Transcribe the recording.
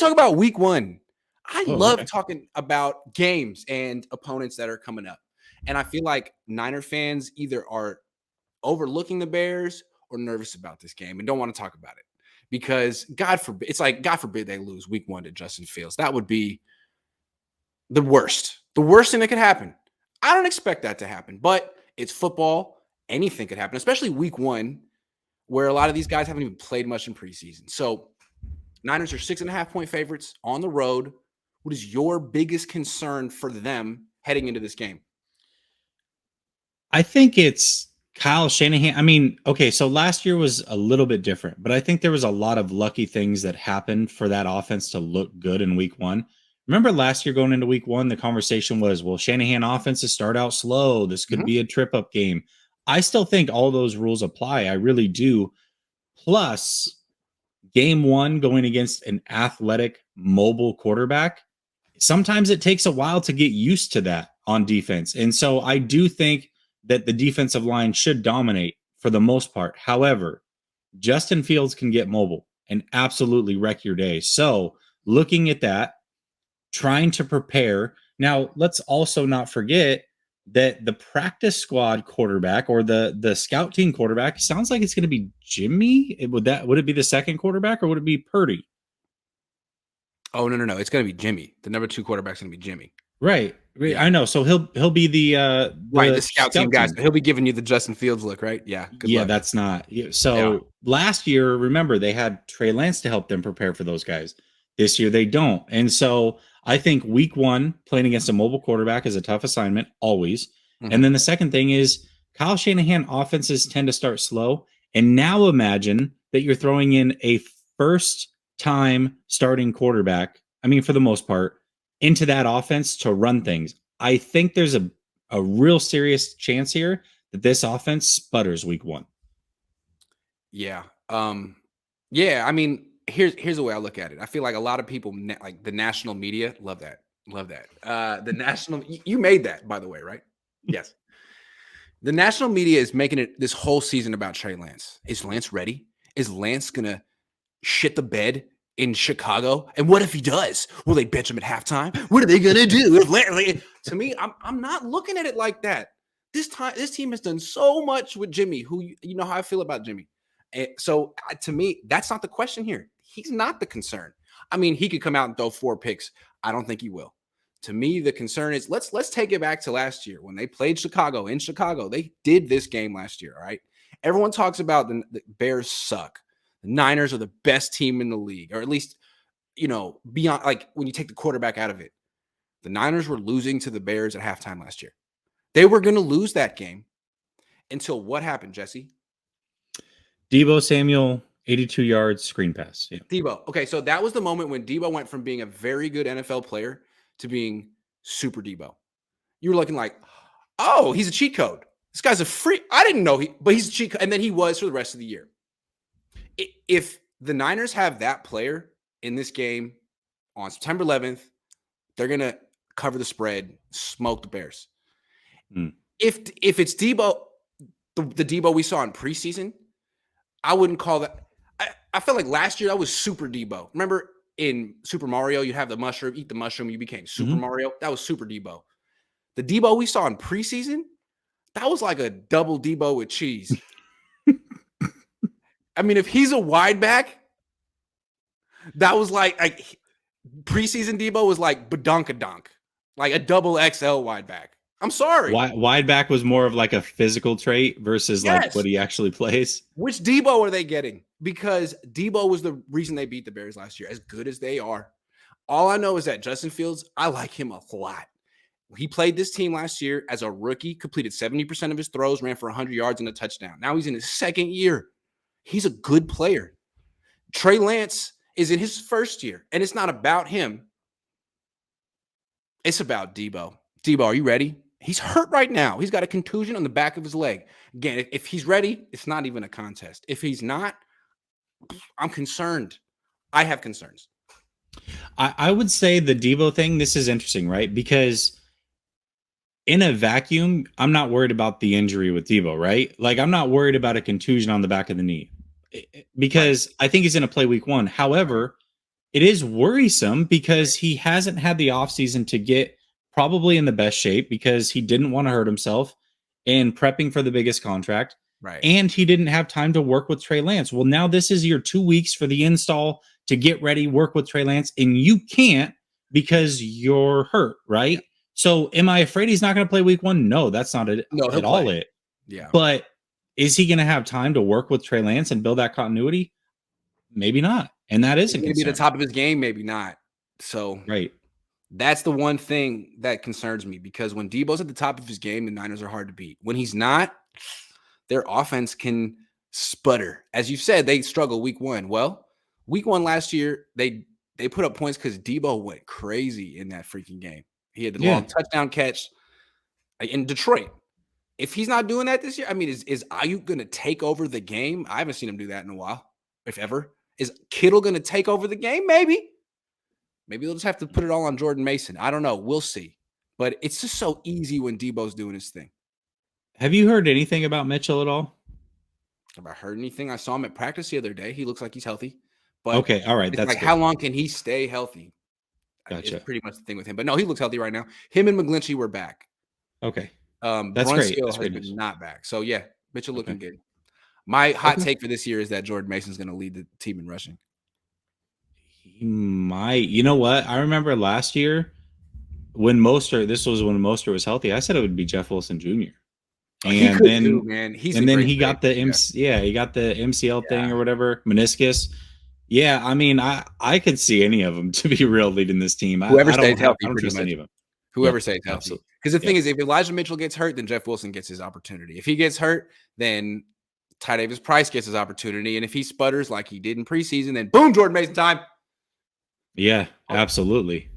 want to talk about week one. I Oh, love okay. talking about games and opponents that are coming up. And I feel like Niner fans either are overlooking the Bears or nervous about this game and don't want to talk about it because God forbid, it's like, God forbid they lose week one to Justin Fields. That would be the worst thing that could happen. I don't expect that to happen, but it's football. Anything could happen, especially week one, where a lot of these guys haven't even played much in preseason. So Niners are 6.5-point favorites on the road. What is your biggest concern for them heading into this game? I think it's Kyle Shanahan. I mean, okay, so last year was a little bit different, but I think there was a lot of lucky things that happened for that offense to look good in week one. Remember last year going into week one, the conversation was, well, Shanahan offenses start out slow. This could be a trip up game. I still think all those rules apply. I really do. Plus, game one going against an athletic, mobile quarterback, sometimes it takes a while to get used to that on defense. And so I do think that the defensive line should dominate for the most part. However, Justin Fields can get mobile and absolutely wreck your day. So looking at that, trying to prepare. Now, let's also not forget that the practice squad quarterback or the scout team quarterback sounds like it's going to be Jimmy. Would it be the second quarterback or would it be Purdy? Oh, no. It's going to be Jimmy. The number 2 quarterback's going to be Jimmy. Right. Yeah. I know. So he'll be the scout team guy. So he'll be giving you the Justin Fields look, right? Yeah. Good luck. That's not. So last year, remember, they had Trey Lance to help them prepare for those guys. This year, they don't. And so I think week one, playing against a mobile quarterback is a tough assignment, always. Mm-hmm. And then the second thing is Kyle Shanahan offenses tend to start slow. And now imagine that you're throwing in a first-time starting quarterback, I mean, for the most part, into that offense to run things. I think there's a real serious chance here that this offense sputters week one. Yeah. I mean, here's the way I look at it. I feel like a lot of people, like the national media, love that. The national, you made that, by the way, right? Yes. The national media is making it this whole season about Trey Lance. Is Lance ready? Is Lance gonna shit the bed in Chicago? And what if he does? Will they bench him at halftime? What are they gonna do? To me, I'm not looking at it like that. This team has done so much with Jimmy, who you know how I feel about Jimmy. And so to me, that's not the question here. He's not the concern. I mean, he could come out and throw 4 picks. I don't think he will. To me, the concern is let's take it back to last year when they played Chicago in Chicago. They did this game last year, all right? Everyone talks about the Bears suck. The Niners are the best team in the league, or at least, beyond, like when you take the quarterback out of it. The Niners were losing to the Bears at halftime last year. They were going to lose that game until what happened, Jesse? Deebo Samuel, 82 yards, screen pass. Yeah. Deebo. Okay, so that was the moment when Deebo went from being a very good NFL player to being super Deebo. You were looking like, oh, he's a cheat code. This guy's a freak. I didn't know but he's a cheat code. And then he was for the rest of the year. If the Niners have that player in this game on September 11th, they're going to cover the spread, smoke the Bears. If it's Deebo, the Deebo we saw in preseason, I wouldn't call that. I felt like last year that was super Deebo. Remember in Super Mario, you'd have the mushroom, eat the mushroom, you became Super Mario. That was super Deebo. The Deebo we saw in preseason, that was like a double Deebo with cheese. I mean, if he's a wide back, that was like preseason Deebo was like badonkadonk, like a double XL wide back. I'm sorry. Wide back was more of like a physical trait versus like what he actually plays. Which Deebo are they getting? Because Deebo was the reason they beat the Bears last year, as good as they are. All I know is that Justin Fields, I like him a lot. He played this team last year as a rookie, completed 70% of his throws, ran for 100 yards and a touchdown. Now he's in his second year. He's a good player. Trey Lance is in his first year, and it's not about him. It's about Deebo. Deebo, are you ready? He's hurt right now. He's got a contusion on the back of his leg. Again, if he's ready, it's not even a contest. If he's not, I'm concerned. I have concerns. I would say the Deebo thing, this is interesting, right? Because in a vacuum, I'm not worried about the injury with Deebo, right? Like, I'm not worried about a contusion on the back of the knee because I think he's going to play week one. However, it is worrisome because he hasn't had the offseason to get probably in the best shape because he didn't want to hurt himself and prepping for the biggest contract. Right. And he didn't have time to work with Trey Lance. Well, now this is your 2 weeks for the install to get ready, work with Trey Lance, and you can't because you're hurt, right? So, am I afraid he's not going to play week 1? No, that's not it No, he'll at all. play. It, Yeah. but is he going to have time to work with Trey Lance and build that continuity? Maybe not, and that is Is a he gonna be at the concern, top of his game? Maybe not. So right? that's the one thing that concerns me because when Debo's at the top of his game, the Niners are hard to beat. When he's not, their offense can sputter. As you said, they struggle week 1. Well, week 1 last year, they put up points because Debo went crazy in that freaking game. He had the Yeah. long touchdown catch in Detroit. If he's not doing that this year, I mean, is Ayuk going to take over the game? I haven't seen him do that in a while, if ever. Is Kittle going to take over the game? Maybe. Maybe they'll just have to put it all on Jordan Mason. I don't know. We'll see. But it's just so easy when Debo's doing his thing. Have you heard anything about Mitchell at all? Have I heard anything? I saw him at practice the other day. He looks like he's healthy. But Okay, all right, it's that's like, how good. long can he stay healthy? It's Gotcha. pretty much the thing with him. But no, he looks healthy right now. Him and McGlinchey were back. Okay, that's great. Brunskill That's has great news. been not back. So yeah, Mitchell Okay. looking good. My hot Okay. take for this year is that Jordan Mason's going to lead the team in rushing. He might. You know what? I remember last year when Mostert. This was when Mostert was healthy. I said it would be Jeff Wilson Jr. Oh, he And could too, then man. He's a and then great he trade. got the Yeah. he got the MCL thing Yeah. or whatever meniscus. Yeah, I mean, I could see any of them to be real leading this team. Whoever I don't stays healthy, I don't pretty trust much. any of them. Whoever Yep, stays healthy. absolutely. Because the thing Yep. is, if Elijah Mitchell gets hurt, then Jeff Wilson gets his opportunity. If he gets hurt, then Ty Davis Price gets his opportunity. And if he sputters like he did in preseason, then boom, Jordan Mason time. Yeah, Oh. absolutely.